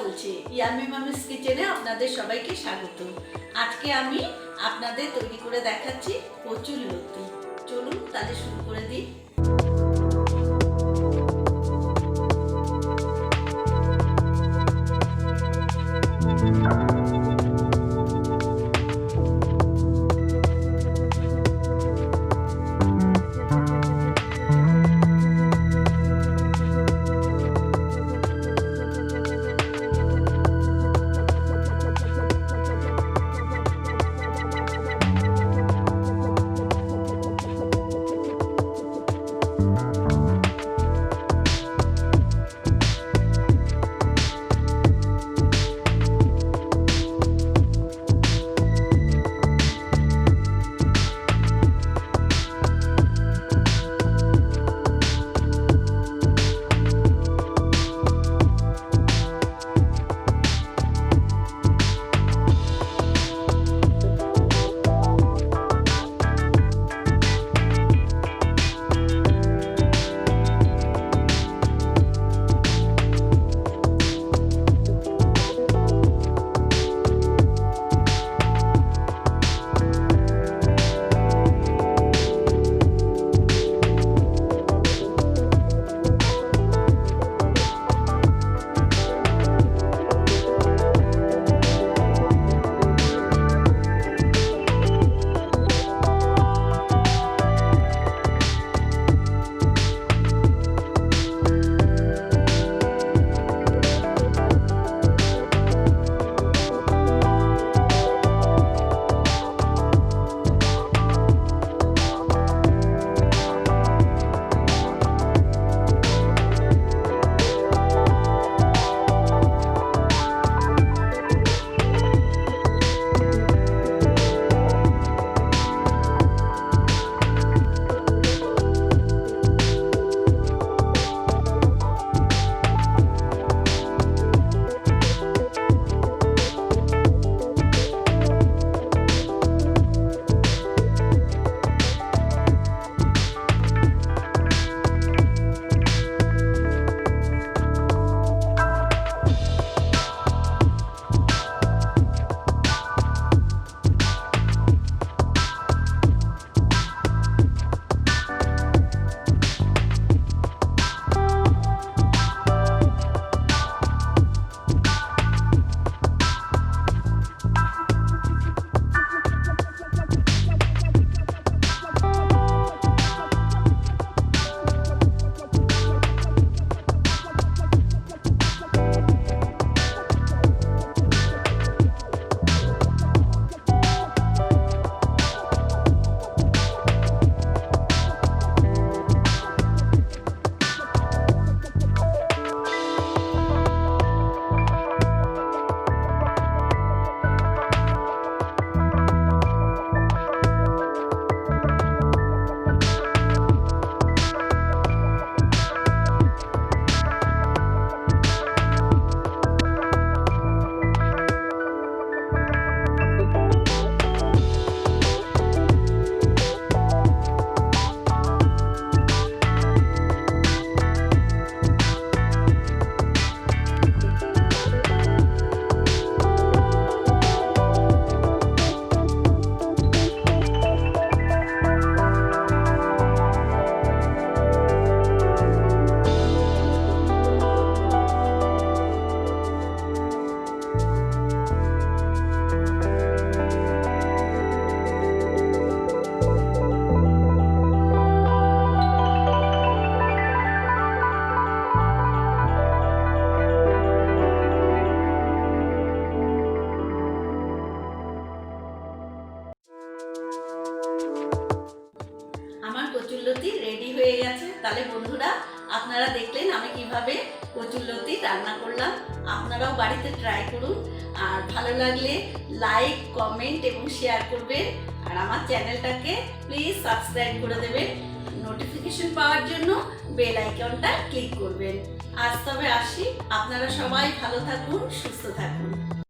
বলছি ইয়ামি মামিস কিচেনে আপনাদের সবাইকে স্বাগত। আজকে আমি আপনাদের তৈরি করে দেখাচ্ছি কচুর লতি। চলুন তাহলে শুরু করে দিই। কচুর লতি রেডি হয়ে গেছে। তাহলে বন্ধুরা, আপনারা দেখলেন আমি কিভাবে কচুর লতি রান্না করলাম। আপনারাও বাড়িতে ট্রাই করুন, আর ভালো লাগলে লাইক, কমেন্ট এবং শেয়ার করবেন। আর আমার চ্যানেলটাকে প্লিজ সাবস্ক্রাইব করে দেবেন। নোটিফিকেশন পাওয়ার জন্য বেল আইকনটা ক্লিক করবেন। আজ তবে আসি, আপনারা সবাই ভালো থাকুন, সুস্থ থাকুন।